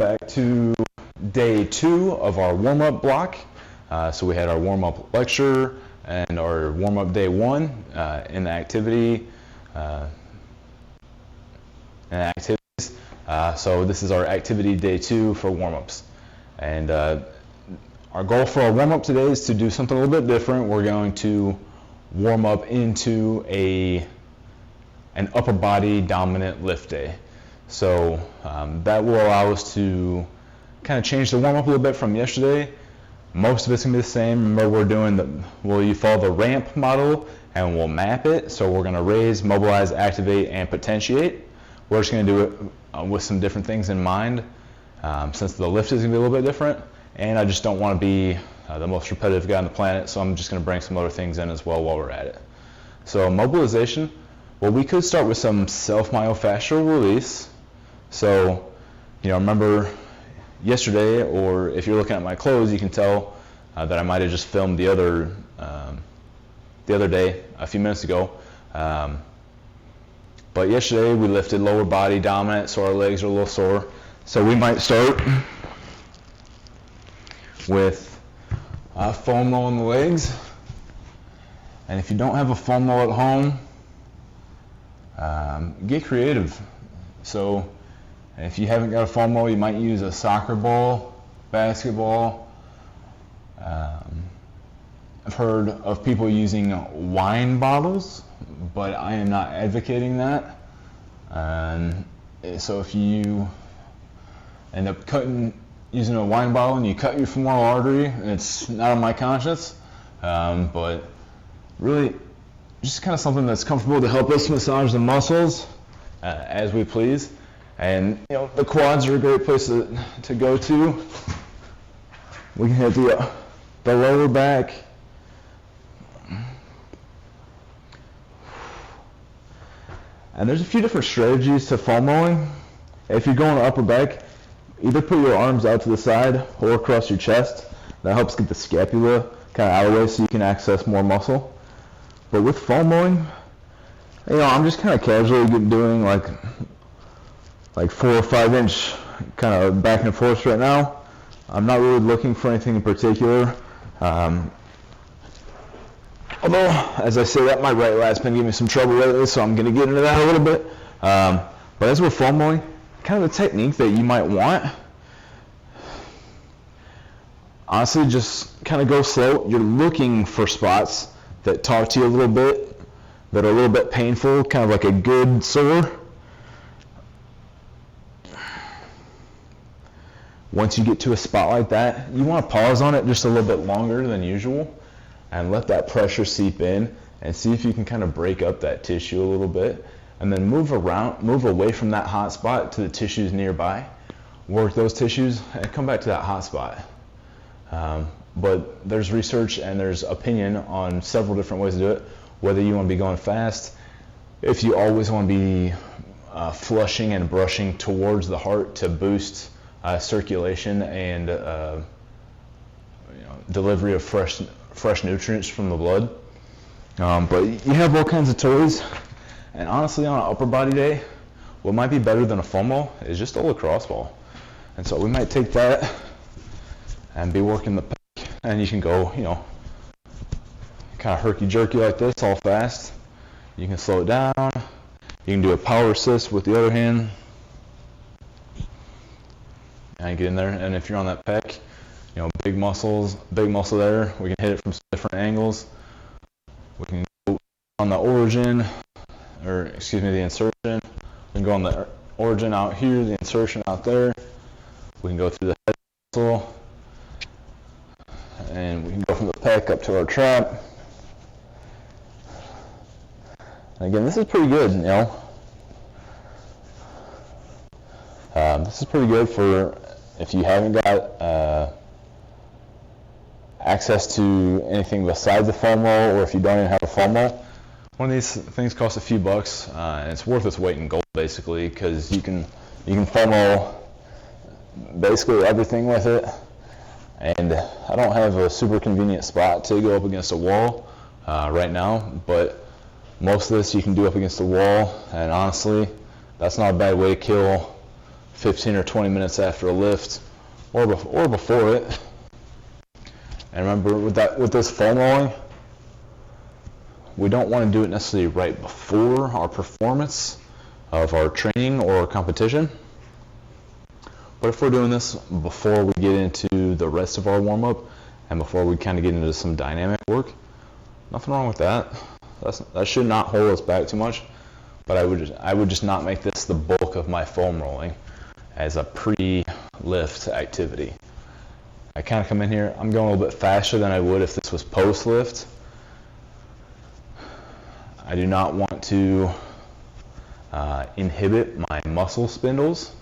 back to day 2 of our warm-up block. So we had our warm-up lecture and our warm-up day 1 in the activity activities. So this is our activity day 2 for warm-ups. And our goal for our warm-up today is to do something a little bit different. We're going to warm up into an upper body dominant lift day. So that will allow us to kind of change the warm-up a little bit from yesterday. Most of it's going to be the same. Remember, we'll follow the ramp model and we'll map it. So we're going to raise, mobilize, activate, and potentiate. We're just going to do it with some different things in mind, since the lift is going to be a little bit different. And I just don't want to be the most repetitive guy on the planet, so I'm just going to bring some other things in as well while we're at it. So mobilization, well, we could start with some self-myofascial release. So, remember yesterday, or if you're looking at my clothes, you can tell that I might have just filmed the other day a few minutes ago. But yesterday we lifted lower body dominant, so our legs are a little sore. So we might start with foam roll in the legs. And if you don't have a foam roll at home, get creative. So if you haven't got a foam roll, you might use a soccer ball, basketball. I've heard of people using wine bottles, but I am not advocating that. And so if you end up using a wine bottle and you cut your femoral artery, it's not on my conscience, but really just kind of something that's comfortable to help us massage the muscles as we please. And the quads are a great place to go to. We can hit the lower back. And there's a few different strategies to foam rolling. If you're going to upper back, either put your arms out to the side or across your chest. That helps get the scapula kind of out of the way so you can access more muscle. But with foam rolling, I'm just kind of casually doing like 4 or 5 inch kind of back and forth right now. I'm not really looking for anything in particular. Although, as I say that, my right lat's been giving me some trouble lately, so I'm going to get into that a little bit. But as we're foam rolling, kind of the technique that you might want, honestly, just kind of go slow. You're looking for spots that talk to you a little bit, that are a little bit painful, kind of like a good sore. Once you get to a spot like that, you want to pause on it just a little bit longer than usual and let that pressure seep in and see if you can kind of break up that tissue a little bit, and then move away from that hot spot to the tissues nearby, work those tissues, and come back to that hot spot. But there's research and there's opinion on several different ways to do it, whether you want to be going fast, if you always want to be flushing and brushing towards the heart to boost circulation and delivery of fresh nutrients from the blood. But you have all kinds of toys, and honestly, on an upper body day, what might be better than a foam roll is just a lacrosse ball. And so we might take that and be working the pec, and you can go, kind of herky-jerky like this, all fast. You can slow it down. You can do a power assist with the other hand. And get in there, and if you're on that pec, big muscle there, we can hit it from different angles. We can go on the origin, the insertion. We can go on the origin out here, the insertion out there. We can go through the head muscle, and we can go from the pec up to our trap. And again, this is pretty good, this is pretty good for if you haven't got access to anything besides a foam roll, or if you don't even have a foam roll. One of these things costs a few bucks, and it's worth its weight in gold basically, because you can foam roll basically everything with it. And I don't have a super convenient spot to go up against a wall right now, but most of this you can do up against the wall, and honestly, that's not a bad way to kill 15 or 20 minutes after a lift, or before it. And remember, with this foam rolling, we don't want to do it necessarily right before our performance of our training or competition. But if we're doing this before we get into the rest of our warm-up and before we kind of get into some dynamic work, nothing wrong with that. That should not hold us back too much. But I would just not make this the bulk of my foam rolling as a pre-lift activity. I kind of come in here, I'm going a little bit faster than I would if this was post-lift. I do not want to inhibit my muscle spindles.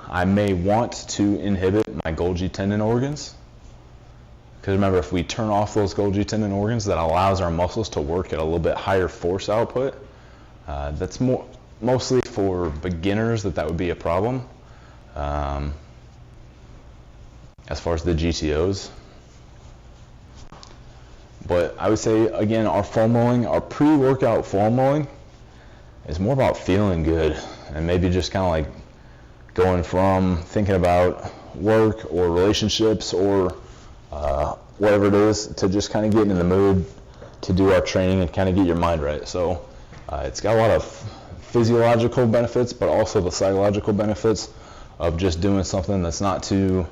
I may want to inhibit my Golgi tendon organs. Because remember, if we turn off those Golgi tendon organs, that allows our muscles to work at a little bit higher force output. That's mostly for beginners that would be a problem. As far as the GTOs. But I would say, again, our foam rolling, our pre-workout foam rolling is more about feeling good and maybe just kind of like going from thinking about work or relationships or whatever it is to just kind of getting in the mood to do our training and kind of get your mind right. So it's got a lot of physiological benefits, but also the psychological benefits of just doing something that's not too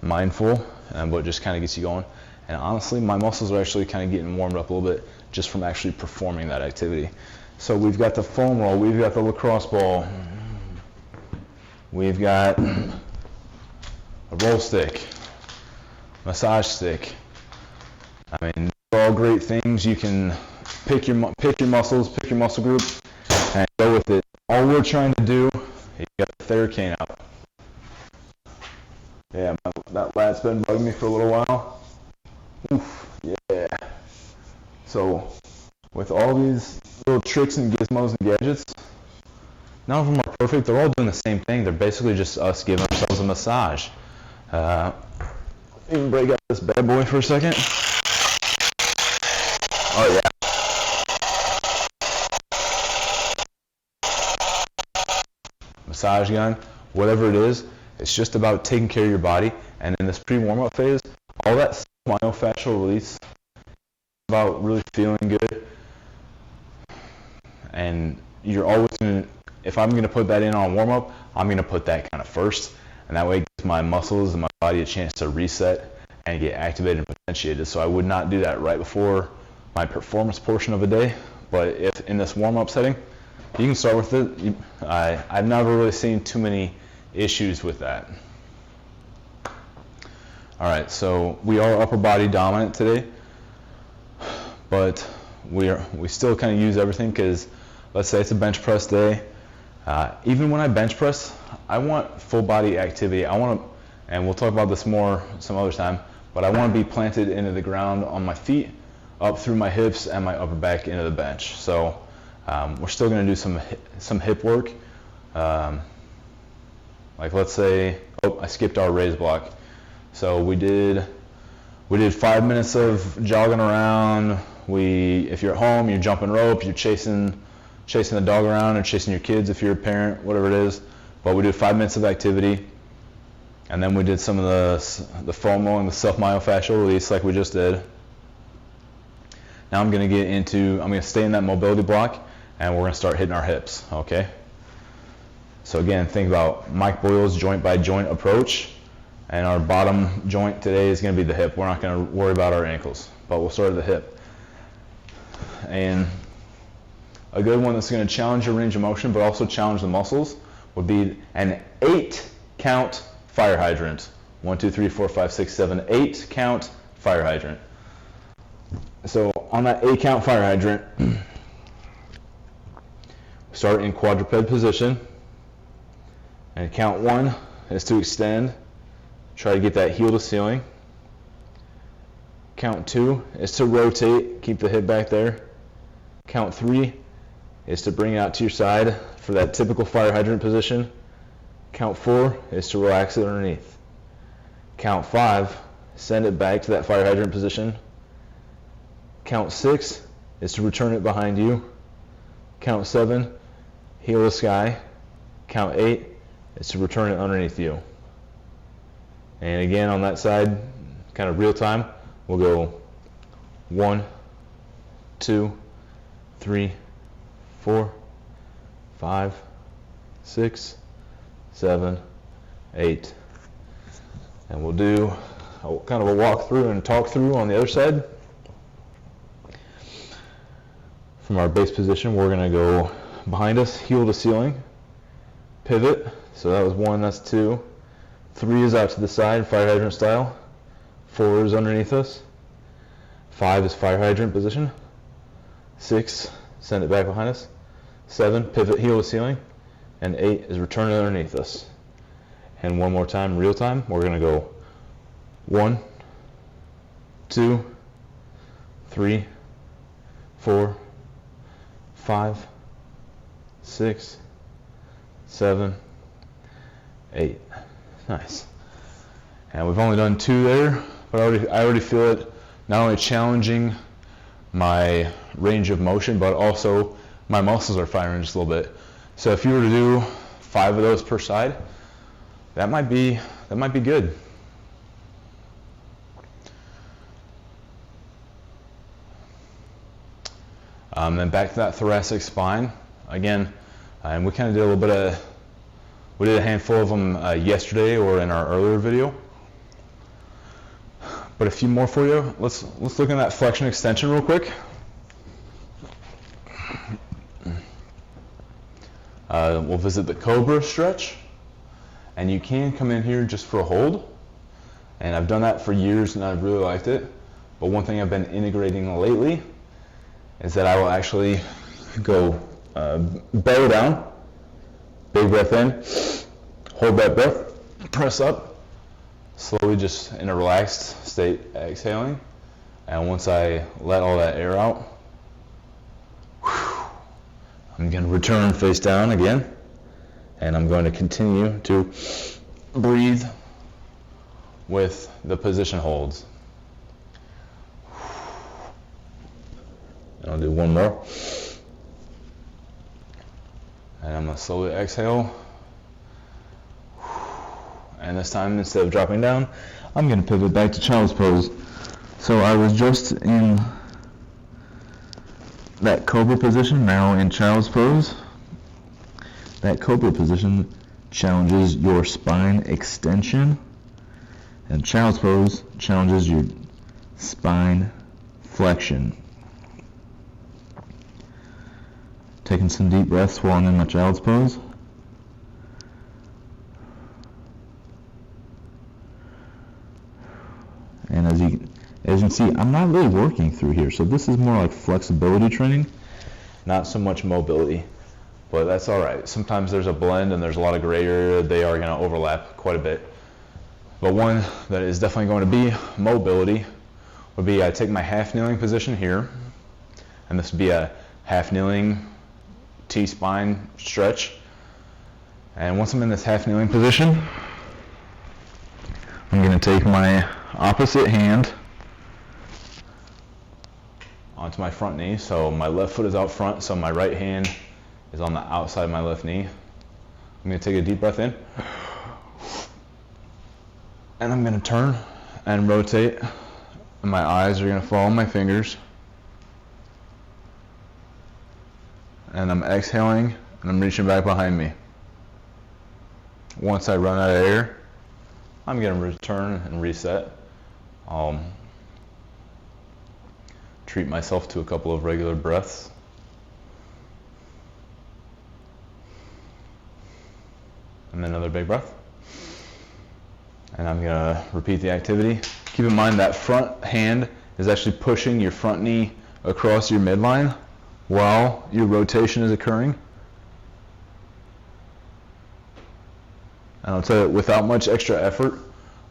mindful, but just kind of gets you going. And honestly, my muscles are actually kind of getting warmed up a little bit just from actually performing that activity. So we've got the foam roll, we've got the lacrosse ball, we've got a roll stick, massage stick. I mean, they're all great things. You can pick your muscles, pick your muscle group, and go with it. All we're trying to do is get the Theracane out. Yeah, that lat's been bugging me for a little while. Oof, yeah. So, with all these little tricks and gizmos and gadgets, none of them are perfect. They're all doing the same thing. They're basically just us giving ourselves a massage. Even break out this bad boy for a second. Oh yeah. Massage gun, whatever it is, it's just about taking care of your body. And in this pre-warm-up phase, all that myofascial release is about really feeling good. And you're always going to, if I'm going to put that in on warm-up, I'm going to put that kind of first. And that way it gives my muscles and my body a chance to reset and get activated and potentiated. So I would not do that right before my performance portion of a day. But if in this warm-up setting, you can start with it. I've never really seen too many issues with that. All right, so we are upper body dominant today, but we still kind of use everything because let's say it's a bench press day. Even when I bench press, I want full body activity. I want to, and we'll talk about this more some other time, but I want to be planted into the ground on my feet, up through my hips and my upper back into the bench. So we're still going to do some hip work. Like let's say, I skipped our raise block. So we did 5 minutes of jogging around. If you're at home, you're jumping rope, you're chasing the dog around or chasing your kids if you're a parent, whatever it is. But we did 5 minutes of activity. And then we did some of the foam rolling, the self-myofascial release like we just did. Now I'm going to stay in that mobility block and we're going to start hitting our hips, okay? So again, think about Mike Boyle's joint by joint approach. And our bottom joint today is going to be the hip. We're not going to worry about our ankles, but we'll start at the hip. And a good one that's going to challenge your range of motion, but also challenge the muscles, would be an 8-count fire hydrant. 1, 2, 3, 4, 5, 6, 7, 8-count fire hydrant. So on that 8-count fire hydrant, start in quadruped position. And count 1 is to extend. Try to get that heel to ceiling. Count 2 is to rotate, keep the hip back there. Count 3 is to bring it out to your side for that typical fire hydrant position. Count 4 is to relax it underneath. Count 5, send it back to that fire hydrant position. Count 6 is to return it behind you. count 7, heel to sky, count 8 is to return it underneath you. And again on that side, kind of real time, we'll go 1, 2, 3, 4, 5, 6, 7, 8. And we'll do kind of a walk through and talk through on the other side. From our base position, we're going to go behind us, heel to ceiling, pivot. So that was 1, that's 2. 3 is out to the side, fire hydrant style. 4 is underneath us. 5 is fire hydrant position. 6, send it back behind us. 7, pivot, heel to ceiling. And 8 is return it underneath us. And one more time, real time, we're going to go 1, 2, 3, 4, 5, 6, 7, 8. Nice. And we've only done 2 there, but I already feel it not only challenging my range of motion, but also my muscles are firing just a little bit. So if you were to do 5 of those per side, that might be good. Then back to that thoracic spine again, and we kind of did a little bit of, we did a handful of them yesterday or in our earlier video, but a few more for you. Let's look at that flexion extension real quick. We'll visit the cobra stretch, and you can come in here just for a hold, and I've done that for years and I've really liked it. But one thing I've been integrating lately is that I will actually go belly down, big breath in, hold that breath, press up, slowly just in a relaxed state exhaling, and once I let all that air out, I'm going to return face down again, and I'm going to continue to breathe with the position holds. And I'll do one more. And I'm going to slowly exhale. And this time, instead of dropping down, I'm going to pivot back to child's pose. So I was just in that cobra position, now in child's pose. That cobra position challenges your spine extension, and child's pose challenges your spine flexion. Taking some deep breaths while I'm in my child's pose. And as you can see, I'm not really working through here, so this is more like flexibility training, not so much mobility. But that's all right. Sometimes there's a blend and there's a lot of gray area. They are going to overlap quite a bit. But one that is definitely going to be mobility would be I take my half kneeling position here, and this would be a half kneeling T-spine stretch. And once I'm in this half kneeling position, I'm going to take my opposite hand onto my front knee. So my left foot is out front, so my right hand is on the outside of my left knee. I'm going to take a deep breath in, and I'm going to turn and rotate, and my eyes are going to follow my fingers, and I'm exhaling and I'm reaching back behind me. Once I run out of air, I'm going to return and reset. I'll treat myself to a couple of regular breaths. And then another big breath. And I'm going to repeat the activity. Keep in mind that front hand is actually pushing your front knee across your midline while your rotation is occurring. And I'll tell you, without much extra effort,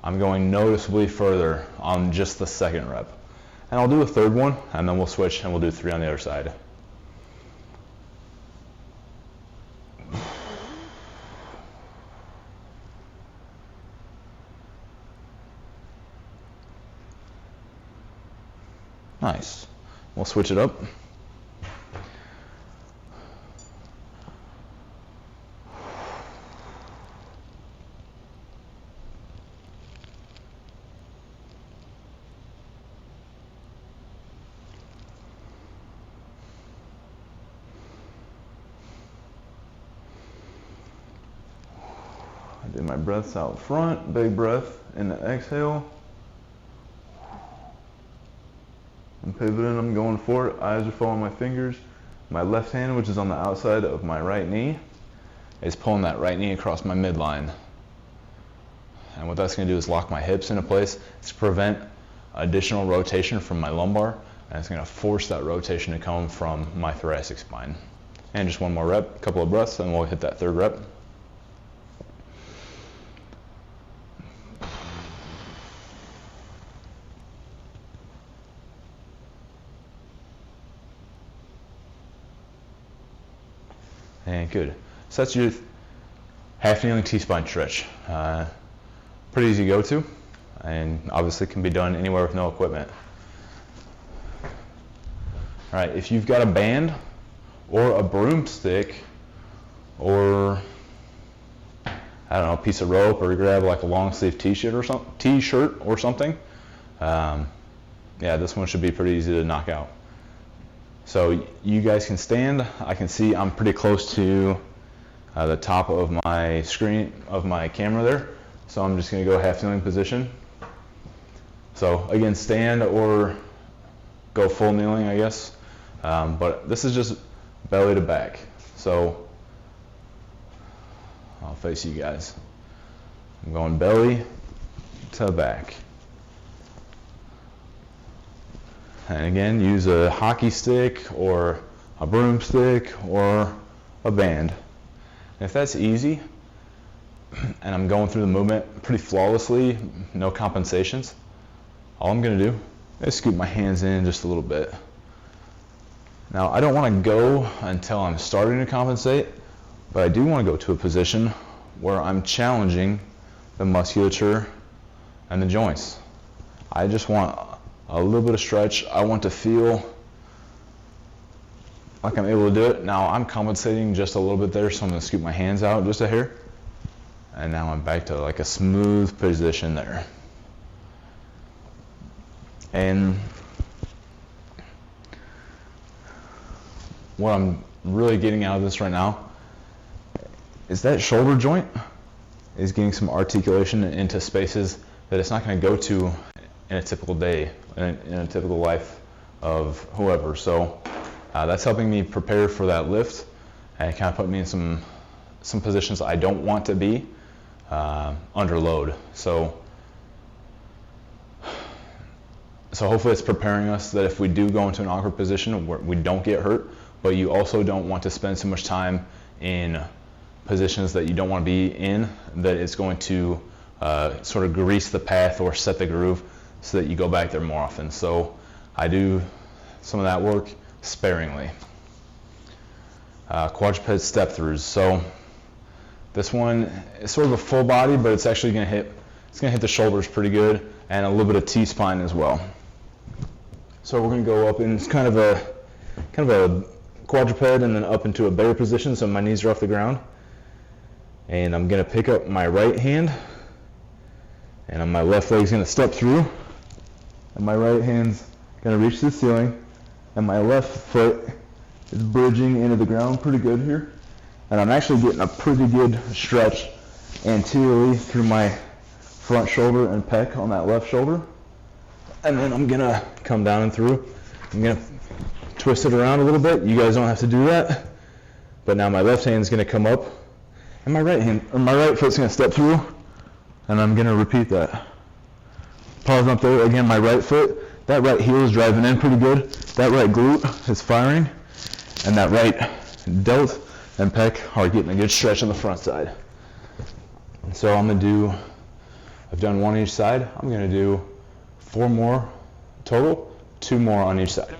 I'm going noticeably further on just the second rep. And I'll do a third one, and then we'll switch and we'll do 3 on the other side. Nice. We'll switch it up. Do my breaths out front, big breath in the exhale. I'm pivoting, I'm going forward, eyes are following my fingers. My left hand, which is on the outside of my right knee, is pulling that right knee across my midline. And what that's going to do is lock my hips into place to prevent additional rotation from my lumbar, and it's going to force that rotation to come from my thoracic spine. And just one more rep, a couple of breaths, and we'll hit that third rep. And good. So that's your half kneeling T-spine stretch. Pretty easy to go to, and obviously can be done anywhere with no equipment. All right, if you've got a band or a broomstick or I don't know, a piece of rope, or you grab like a long sleeve t-shirt or something, yeah, this one should be pretty easy to knock out. So you guys can stand. I can see I'm pretty close to the top of my screen of my camera there. So I'm just going to go half kneeling position. So again, stand or go full kneeling, I guess. But this is just belly to back. So I'll face you guys. I'm going belly to back. And again, use a hockey stick or a broomstick or a band. And if that's easy, and I'm going through the movement pretty flawlessly, no compensations, all I'm going to do is scoop my hands in just a little bit. Now, I don't want to go until I'm starting to compensate, but I do want to go to a position where I'm challenging the musculature and the joints. I just want a little bit of stretch. I want to feel like I'm able to do it. Now I'm compensating just a little bit there, so I'm going to scoop my hands out just a hair. And now I'm back to like a smooth position there. And what I'm really getting out of this right now is that shoulder joint is getting some articulation into spaces that it's not going to go to in a typical day, in a typical life of whoever. So that's helping me prepare for that lift, and it kind of put me in some positions I don't want to be under load. So hopefully it's preparing us that if we do go into an awkward position, we don't get hurt, but you also don't want to spend so much time in positions that you don't want to be in, that it's going to sort of grease the path or set the groove so that you go back there more often. So I do some of that work sparingly. Quadruped step throughs. So this one is sort of a full body, but it's actually going to hit the shoulders pretty good, and a little bit of T-spine as well. So we're going to go up in kind of a quadruped and then up into a bear position, so my knees are off the ground. And I'm going to pick up my right hand, and my left leg's going to step through, and my right hand's going to reach the ceiling, and my left foot is bridging into the ground pretty good here. And I'm actually getting a pretty good stretch anteriorly through my front shoulder and pec on that left shoulder. And then I'm going to come down and through. I'm going to twist it around a little bit. You guys don't have to do that. But now my left hand is going to come up, and my right foot's going to step through, and I'm going to repeat that. Pause up there. Again, my right foot, that right heel is driving in pretty good. That right glute is firing, and that right delt and pec are getting a good stretch on the front side. And so I've done one on each side. I'm going to do 4 more total, 2 more on each side.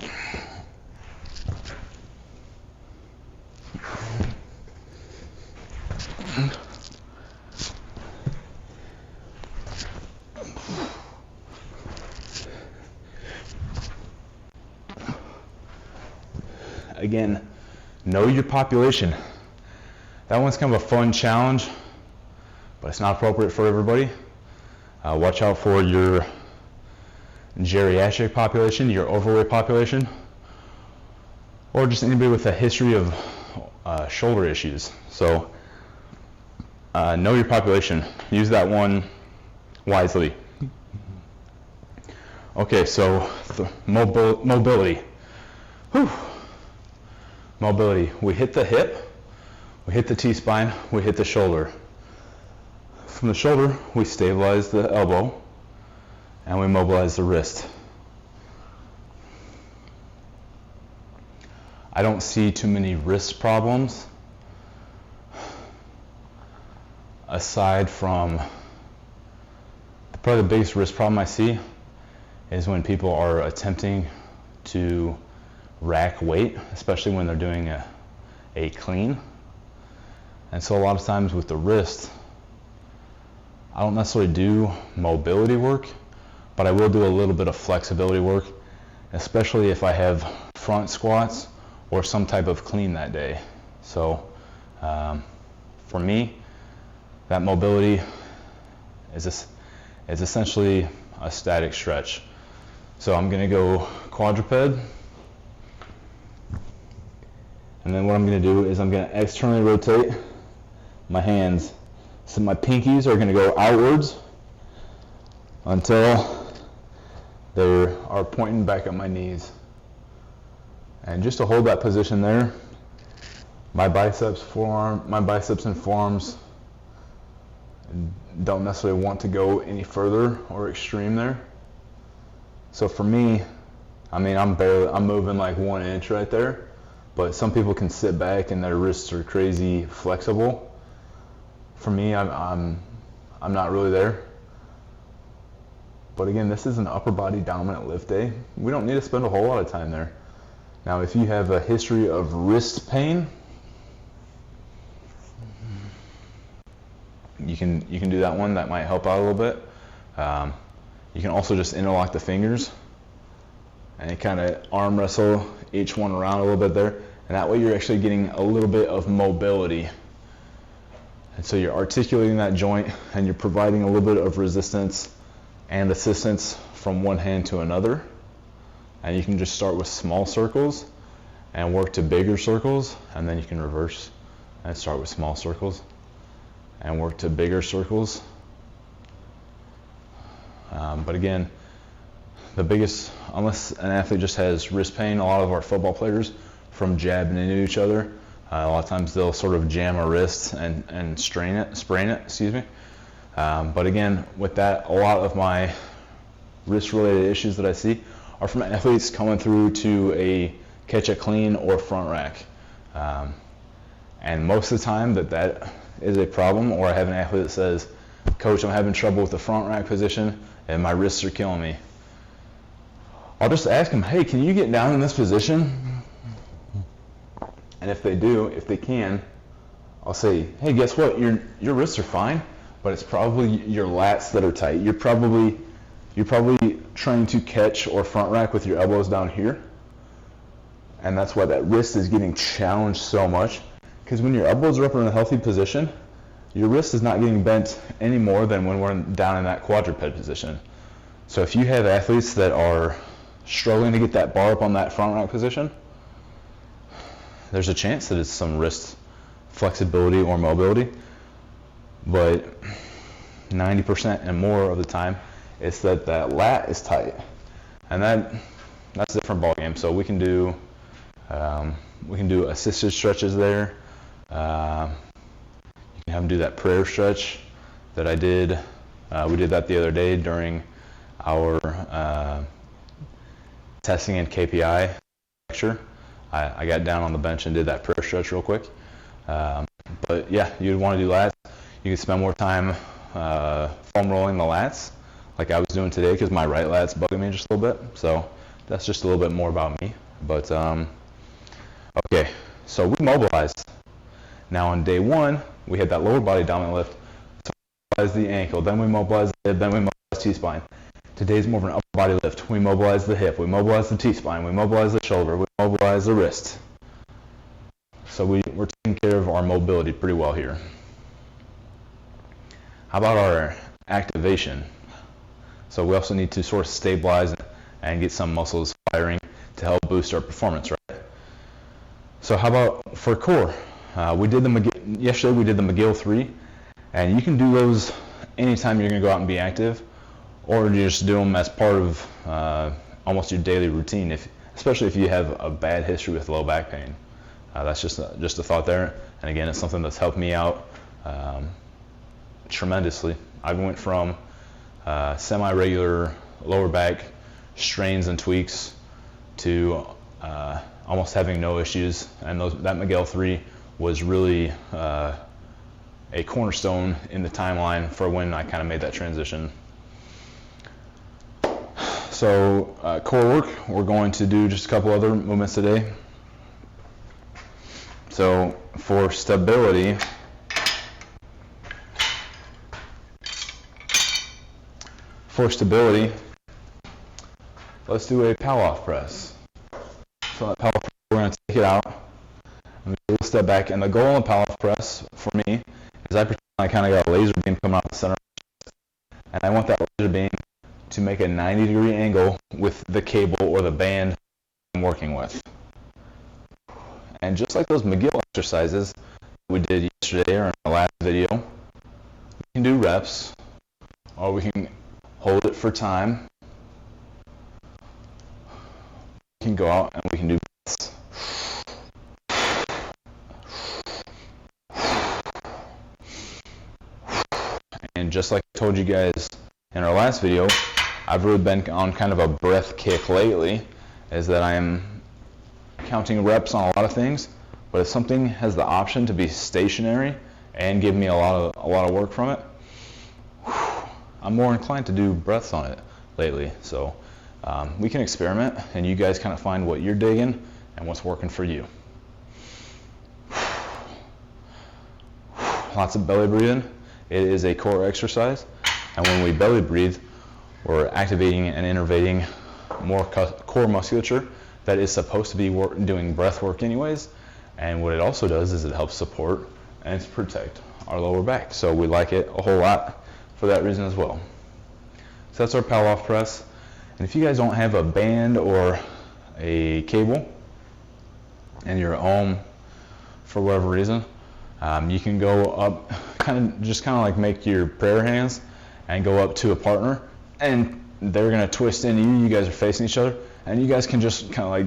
Again, know your population. That one's kind of a fun challenge, but it's not appropriate for everybody. Watch out for your geriatric population, your overweight population, or just anybody with a history of shoulder issues. So know your population. Use that one wisely. Okay, so mobility. Whew. Mobility. We hit the hip, we hit the T-spine, we hit the shoulder. From the shoulder, we stabilize the elbow, and we mobilize the wrist. I don't see too many wrist problems aside from probably the biggest wrist problem I see is when people are attempting to rack weight, especially when they're doing a clean. And so a lot of times with the wrist, I don't necessarily do mobility work, but I will do a little bit of flexibility work, especially if I have front squats or some type of clean that day. So for me, that mobility is essentially a static stretch. So I'm going to go quadruped, and then what I'm going to do is I'm going to externally rotate my hands. So my pinkies are going to go outwards until they are pointing back at my knees. And just to hold that position there, my biceps and forearms don't necessarily want to go any further or extreme there. So for me, I mean, I'm moving like 1 inch right there, but some people can sit back and their wrists are crazy flexible. For me, I'm not really there. But again, this is an upper body dominant lift day. We don't need to spend a whole lot of time there. Now, if you have a history of wrist pain, you can do that one. That might help out a little bit. You can also just interlock the fingers and kind of arm wrestle each one around a little bit there. And that way you're actually getting a little bit of mobility. And so you're articulating that joint and you're providing a little bit of resistance and assistance from one hand to another. And you can just start with small circles and work to bigger circles, and then you can reverse and start with small circles and work to bigger circles. But again, the biggest, unless an athlete just has wrist pain, a lot of our football players from jabbing into each other, a lot of times they'll sort of jam a wrist and sprain it. But again, with that, a lot of my wrist-related issues that I see are from athletes coming through to catch a clean or front rack. And most of the time that is a problem, or I have an athlete that says, "Coach, I'm having trouble with the front rack position and my wrists are killing me." I'll just ask them, "Hey, can you get down in this position?" And if they can, I'll say, "Hey, guess what? Your wrists are fine, but it's probably your lats that are tight. You're probably trying to catch or front rack with your elbows down here. And that's why that wrist is getting challenged so much. Because when your elbows are up in a healthy position, your wrist is not getting bent any more than when we're down in that quadruped position. So if you have athletes that are struggling to get that bar up on that front rack position, there's a chance that it's some wrist flexibility or mobility. But 90% and more of the time, it's that lat is tight. And that's a different ballgame. So we can do assisted stretches there. You can have them do that prayer stretch that I did. We did that the other day during our testing and KPI lecture. I got down on the bench and did that prayer stretch real quick. But yeah, you'd want to do lats. You could spend more time foam rolling the lats, like I was doing today, because my right lat's bugging me just a little bit. So that's just a little bit more about me. But okay, so we mobilized. Now on day one, we had that lower body dominant lift. So we mobilized the ankle, then we mobilized the hip, then we mobilized T-spine. Today's more of an upper body lift. We mobilize the hip, we mobilize the T-spine, we mobilize the shoulder, we mobilize the wrist. So we're taking care of our mobility pretty well here. How about our activation? So we also need to sort of stabilize and get some muscles firing to help boost our performance, right? So how about for core? Yesterday we did the McGill 3, And you can do those anytime you're going to go out and be active, or you just do them as part of almost your daily routine, especially if you have a bad history with low back pain. That's just a thought there. And again, it's something that's helped me out tremendously. I went from semi-regular lower back strains and tweaks to almost having no issues, and that Miguel 3 was really a cornerstone in the timeline for when I kind of made that transition. So core work, we're going to do just a couple other movements today. So for stability, let's do a Pallof press. So that Pallof press, we're going to take it out and do a step back. And the goal in the Pallof press for me is I pretend I kind of got a laser beam coming out the center, and I want that laser beam to make a 90-degree angle with the cable or the band I'm working with. And just like those McGill exercises we did yesterday or in the last video, we can do reps, or we can hold it for time. We can go out and we can do breaths. And just like I told you guys in our last video, I've really been on kind of a breath kick lately, is that I am counting reps on a lot of things, but if something has the option to be stationary and give me a lot of work from it, I'm more inclined to do breaths on it lately. So we can experiment, and you guys kind of find what you're digging and what's working for you. Lots of belly breathing. It is a core exercise, and when we belly breathe, we're activating and innervating more core musculature that is supposed to be doing breath work anyways. And what it also does is it helps support and protect our lower back. So we like it a whole lot for that reason as well. So that's our Pallof press. And if you guys don't have a band or a cable and you're at home for whatever reason, you can go up, kind of like make your prayer hands and go up to a partner, and they're going to twist into you. You guys are facing each other, and you guys can just kind of like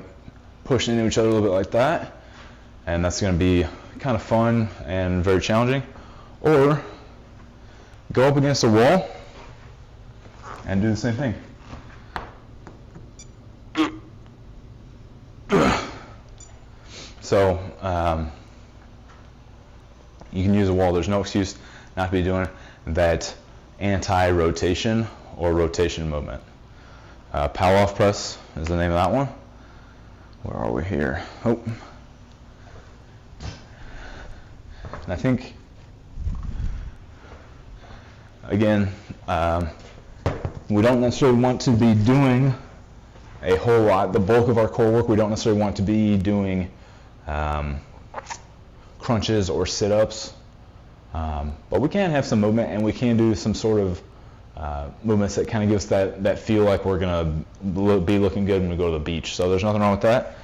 push into each other a little bit like that, and that's going to be kind of fun and very challenging. Or go up against a wall and do the same thing. So you can use a wall. There's no excuse not to be doing that anti-rotation or rotation movement. Pallof press is the name of that one. Where are we here? Oh. And I think, again, we don't necessarily want to be doing a whole lot. The bulk of our core work, we don't necessarily want to be doing crunches or sit-ups, but we can have some movement, and we can do some sort of movements that kind of gives that feel like we're going to be looking good when we go to the beach. So there's nothing wrong with that.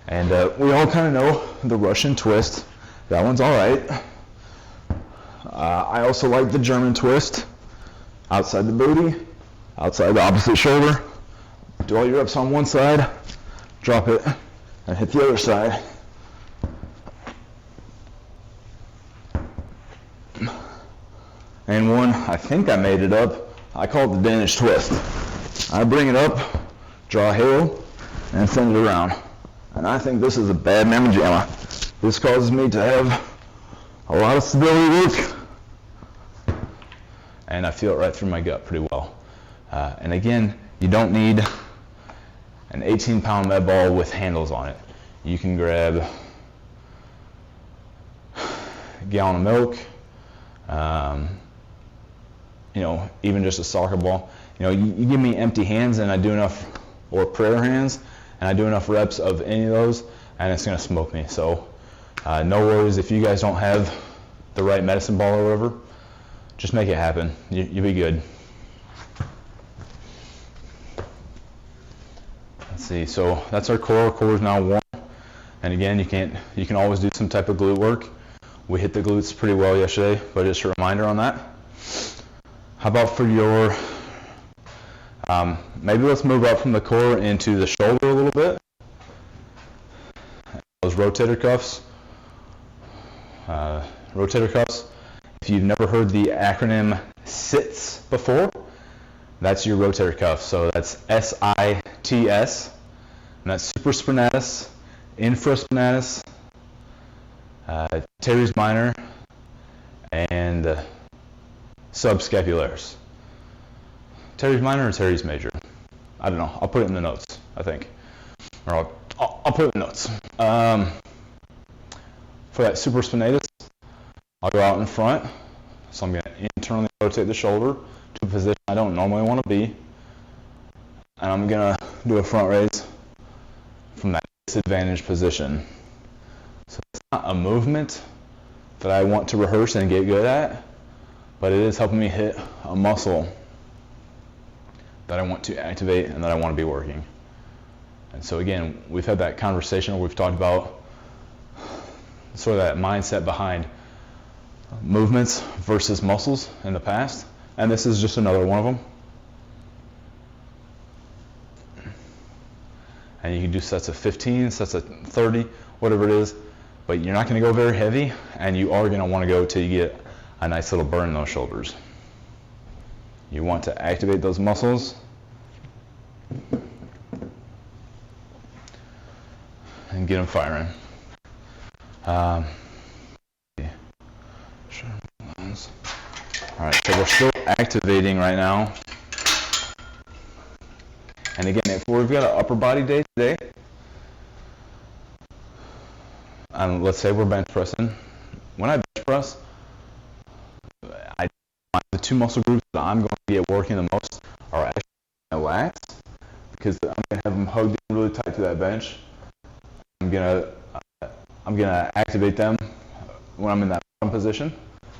And we all kind of know the Russian twist. That one's all right. I also like the German twist. Outside the booty, outside the opposite shoulder. Do all your reps on one side, drop it, and hit the other side. And one, I think I made it up. I call it the Danish twist. I bring it up, draw a halo, and send it around. And I think this is a bad mamma jamma. This causes me to have a lot of stability work, and I feel it right through my gut pretty well. And again, you don't need an 18-pound med ball with handles on it. You can grab a gallon of milk, even just a soccer ball. You give me empty hands and I do enough, or prayer hands, and I do enough reps of any of those, and it's going to smoke me. So no worries if you guys don't have the right medicine ball or whatever. Just make it happen. You'll be good. Let's see. So that's our core. Core is now warm, and again, you can always do some type of glute work, We hit the glutes pretty well yesterday, but just a reminder on that. How about for your, maybe let's move up from the core into the shoulder a little bit. Those rotator cuffs. Rotator cuffs. If you've never heard the acronym SITS before, that's your rotator cuff. So that's SITS, and that's supraspinatus, infraspinatus, teres minor, and subscapularis. Teres minor or teres major? I don't know. I'll put it in the notes, I think. Or I'll put it in the notes. For that supraspinatus, I'll go out in front. So I'm going to internally rotate the shoulder to a position I don't normally want to be. And I'm going to do a front raise from that disadvantaged position. So it's not a movement that I want to rehearse and get good at, but it is helping me hit a muscle that I want to activate and that I want to be working. And so again, we've had that conversation where we've talked about sort of that mindset behind movements versus muscles in the past, and this is just another one of them. And you can do sets of 15, sets of 30, whatever it is, but you're not going to go very heavy, and you are going to want to go till you get a nice little burn in those shoulders. You want to activate those muscles and get them firing. All right, so we're still activating right now. And again, if we've got an upper body day today, and let's say we're bench pressing, when I bench press, the two muscle groups that I'm going to get working the most are actually my lats, because I'm going to have them hugged in really tight to that bench. I'm going to activate them when I'm in that bottom position.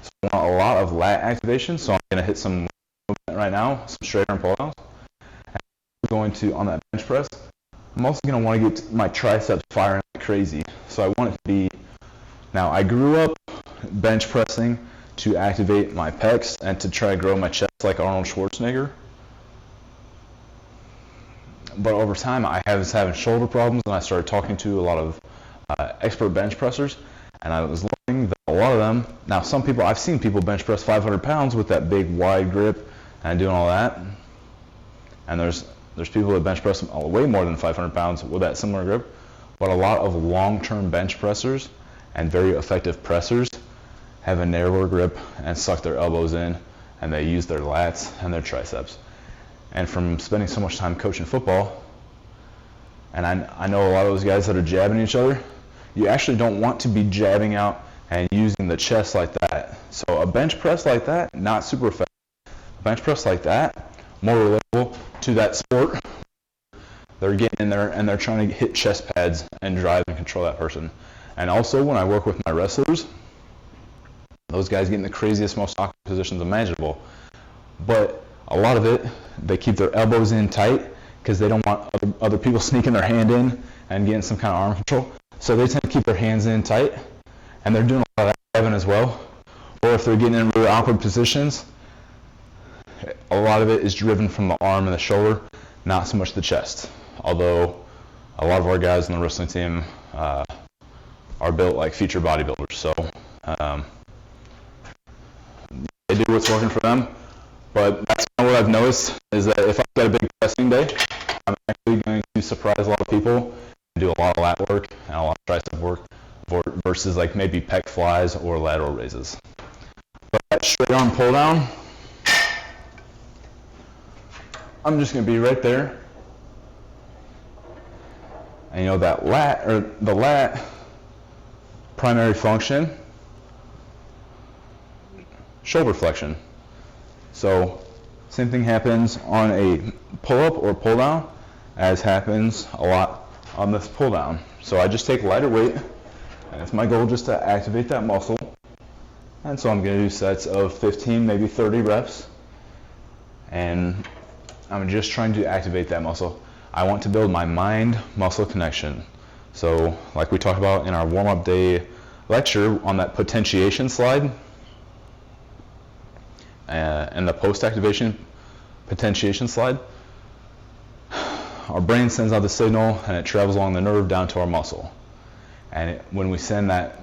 So I want a lot of lat activation, so I'm going to hit some movement right now, some straight arm pull downs. And going to, on that bench press, I'm also going to want to get my triceps firing like crazy. So I want it to be, now I grew up bench pressing to activate my pecs and to try to grow my chest like Arnold Schwarzenegger. But over time, I was having shoulder problems, and I started talking to a lot of expert bench pressers, and I was learning that a lot of them, now some people, I've seen people bench press 500 pounds with that big wide grip and doing all that, and there's people that bench press way more than 500 pounds with that similar grip, but a lot of long-term bench pressers and very effective pressers have a narrower grip and suck their elbows in, and they use their lats and their triceps. And from spending so much time coaching football, and I know a lot of those guys that are jabbing each other, you actually don't want to be jabbing out and using the chest like that. So a bench press like that, not super effective. A bench press like that, more relatable to that sport. They're getting in there and they're trying to hit chest pads and drive and control that person. And also when I work with my wrestlers, those guys get in the craziest, most awkward positions imaginable. But a lot of it, they keep their elbows in tight because they don't want other people sneaking their hand in and getting some kind of arm control. So they tend to keep their hands in tight, and they're doing a lot of that driving as well. Or if they're getting in really awkward positions, a lot of it is driven from the arm and the shoulder, not so much the chest. Although a lot of our guys on the wrestling team are built like feature bodybuilders. So they do what's working for them. But that's kind of what I've noticed, is that if I've got a big pressing day, I'm actually going to surprise a lot of people and do a lot of lat work and a lot of tricep work versus like maybe pec flies or lateral raises. But that straight arm pull down, I'm just going to be right there. And you know that lat, or the lat primary function, shoulder flexion. So same thing happens on a pull-up or pull-down as happens a lot on this pull-down. So I just take lighter weight, and it's my goal just to activate that muscle. And so I'm going to do sets of 15, maybe 30 reps. And I'm just trying to activate that muscle. I want to build my mind-muscle connection. So like we talked about in our warm-up day lecture on that potentiation slide and the post-activation potentiation slide, our brain sends out the signal and it travels along the nerve down to our muscle. And when we send that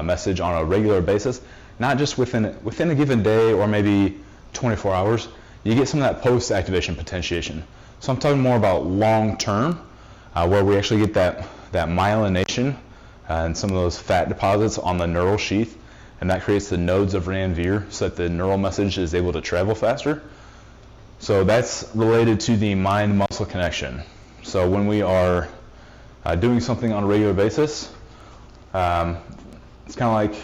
message on a regular basis, not just within a given day or maybe 24 hours, you get some of that post-activation potentiation. So I'm talking more about long-term, where we actually get that myelination and some of those fat deposits on the neural sheath, and that creates the nodes of Ranvier so that the neural message is able to travel faster. So that's related to the mind-muscle connection. So when we are doing something on a regular basis, it's kind of like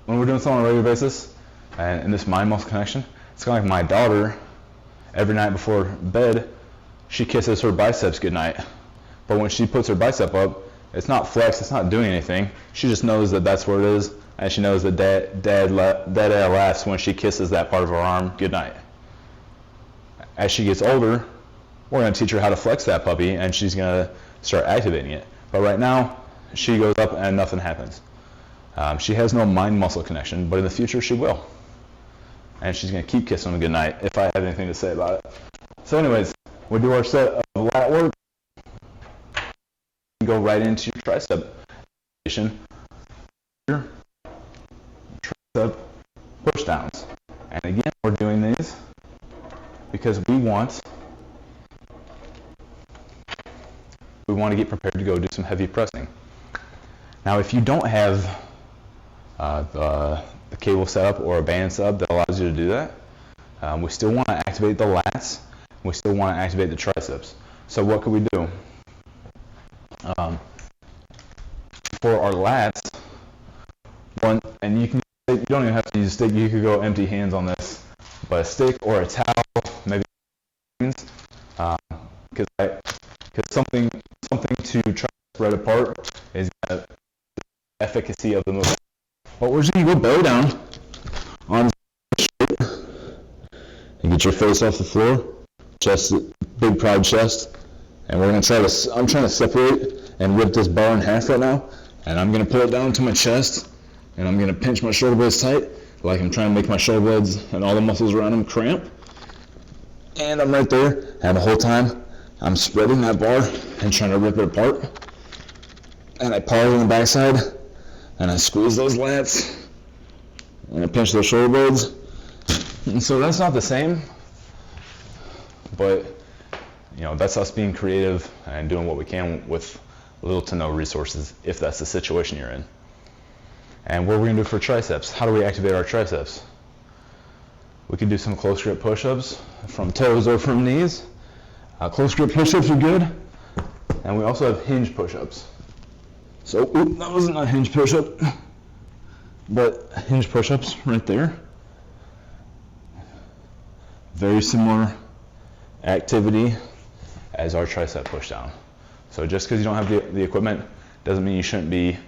when we're doing something on a regular basis and in this mind-muscle connection, it's kind of like my daughter, every night before bed, she kisses her biceps goodnight. But when she puts her bicep up, it's not flexed, it's not doing anything. She just knows that that's where it is, and she knows that dad laughs when she kisses that part of her arm goodnight. As she gets older, we're going to teach her how to flex that puppy, and she's going to start activating it. But right now, she goes up and nothing happens. She has no mind-muscle connection, but in the future she will. And she's going to keep kissing him goodnight if I have anything to say about it. So anyways, we do our set of lat work. Go right into your tricep position. Tricep push downs. And again, we're doing these because we want to get prepared to go do some heavy pressing. Now, if you don't have the cable setup or a band setup that allows you to do that, we still want to activate the lats. We still want to activate the triceps. So what could we do? For our lats, and you don't even have to use a stick. You could go empty hands on this, but a stick or a towel, maybe, because something to try to spread apart is the efficacy of the movement. But we're just going to go belly down on straight and get your face off the floor, chest, big proud chest, and we're going to I'm trying to separate and rip this bar in half right now, and I'm going to pull it down to my chest, and I'm going to pinch my shoulder blades tight, like I'm trying to make my shoulder blades and all the muscles around them cramp, and I'm right there, and the whole time I'm spreading that bar and trying to rip it apart, and I pause on the backside, and I squeeze those lats, and I pinch those shoulder blades. And so that's not the same, but that's us being creative and doing what we can with little to no resources, if that's the situation you're in. And what we're going to do for triceps, how do we activate our triceps? We can do some close grip push-ups from toes or from knees. Close grip push-ups are good, and we also have hinge push-ups. So, that wasn't a hinge push-up, but hinge push-ups right there. Very similar activity as our tricep push-down. So just because you don't have the equipment doesn't mean you shouldn't be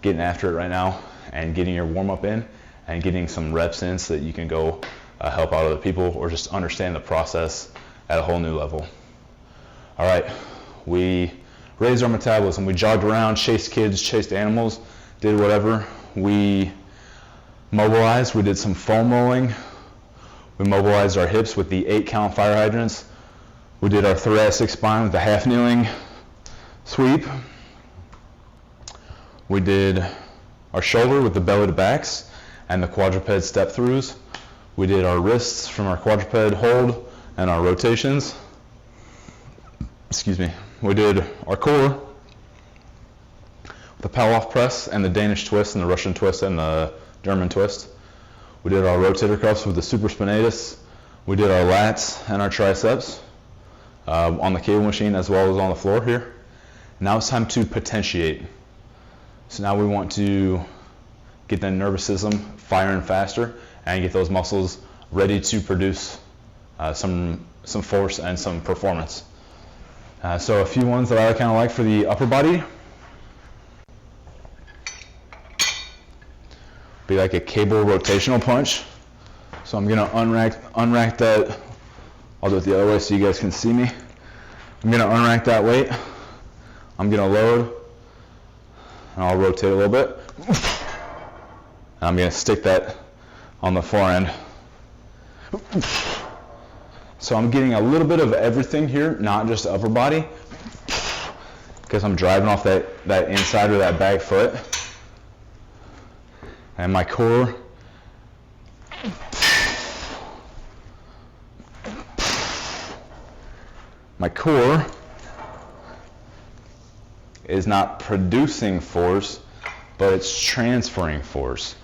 getting after it right now and getting your warm-up in and getting some reps in so that you can go help out other people or just understand the process at a whole new level. All right, we raised our metabolism. We jogged around, chased kids, chased animals, did whatever. We mobilized. We did some foam rolling. We mobilized our hips with the 8-count fire hydrants. We did our thoracic spine with the half kneeling sweep. We did our shoulder with the belly to backs and the quadruped step throughs. We did our wrists from our quadruped hold and our rotations. Excuse me. We did our core, the Pallof press and the Danish twist and the Russian twist and the German twist. We did our rotator cuffs with the supraspinatus. We did our lats and our triceps on the cable machine as well as on the floor here. Now it's time to potentiate. So now we want to get the nervous system firing faster and get those muscles ready to produce some force and some performance. So a few ones that I kind of like for the upper body. Be like a cable rotational punch. So I'm going to unrack that. I'll do it the other way so you guys can see me. I'm going to unrack that weight. I'm going to load. and I'll rotate a little bit. I'm going to stick that on the far end. So I'm getting a little bit of everything here, not just upper body, because I'm driving off that inside or that back foot. And my core is not producing force, but it's transferring force.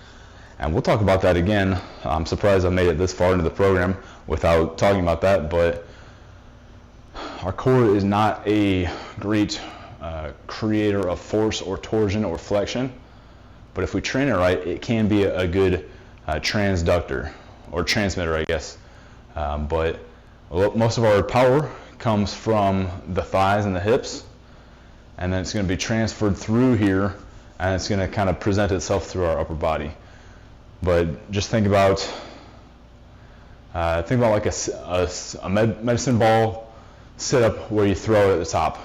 And we'll talk about that again. I'm surprised I made it this far into the program without talking about that, but our core is not a great creator of force or torsion or flexion, but if we train it right, it can be a good transductor or transmitter, I guess. But most of our power comes from the thighs and the hips, and then it's going to be transferred through here, and it's going to kind of present itself through our upper body. But just think about like a medicine ball sit-up where you throw it at the top.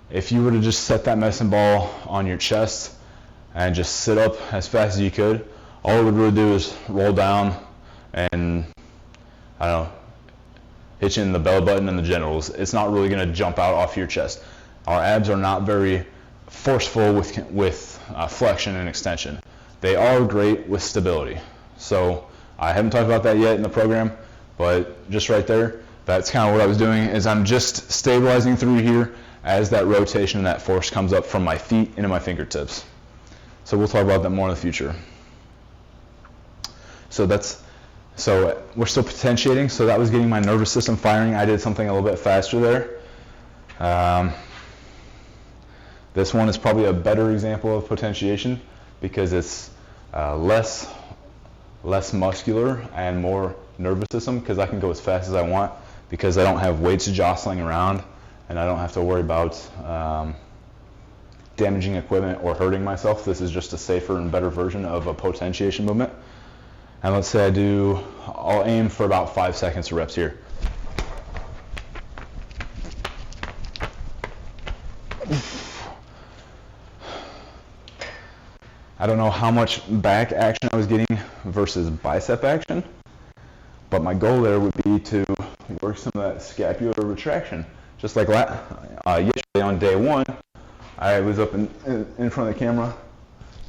If you were to just set that medicine ball on your chest and just sit up as fast as you could, all it would really do is roll down and, I don't know, hit you in the belly button and the genitals. It's not really going to jump out off your chest. Our abs are not very forceful with flexion and extension. They are great with stability. So I haven't talked about that yet in the program, but just right there, that's kind of what I was doing, is I'm just stabilizing through here as that rotation and that force comes up from my feet into my fingertips. So we'll talk about that more in the future. So we're still potentiating, so that was getting my nervous system firing. I did something a little bit faster there. This one is probably a better example of potentiation because it's less muscular and more nervous system, because I can go as fast as I want because I don't have weights jostling around and I don't have to worry about damaging equipment or hurting myself. This is just a safer and better version of a potentiation movement. And let's say I'll aim for about 5 seconds of reps here. I don't know how much back action I was getting versus bicep action, but my goal there would be to work some of that scapular retraction. Just like yesterday on day one, I was up in front of the camera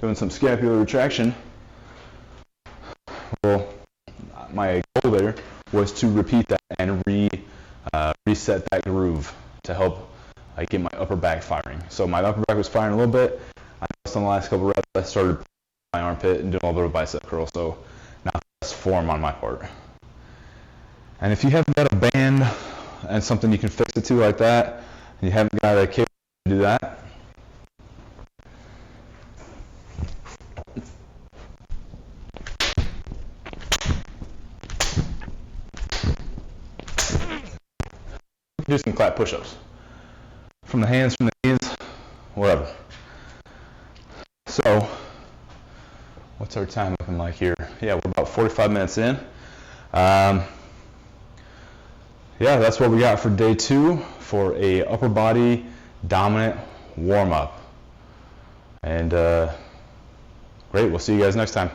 doing some scapular retraction. Well, my goal there was to repeat that and reset that groove to help get my upper back firing. So my upper back was firing a little bit. I noticed on the last couple of reps I started my armpit and doing a little bit of bicep curl. So now that's form on my part. And if you haven't got a band and something you can fix it to like that, and you haven't got a cable to do that, do some clap push-ups from the hands, from the knees, wherever. So, what's our time looking like here? Yeah, we're about 45 minutes in. Yeah, that's what we got for day 2 for a upper body dominant warm-up. And great, we'll see you guys next time.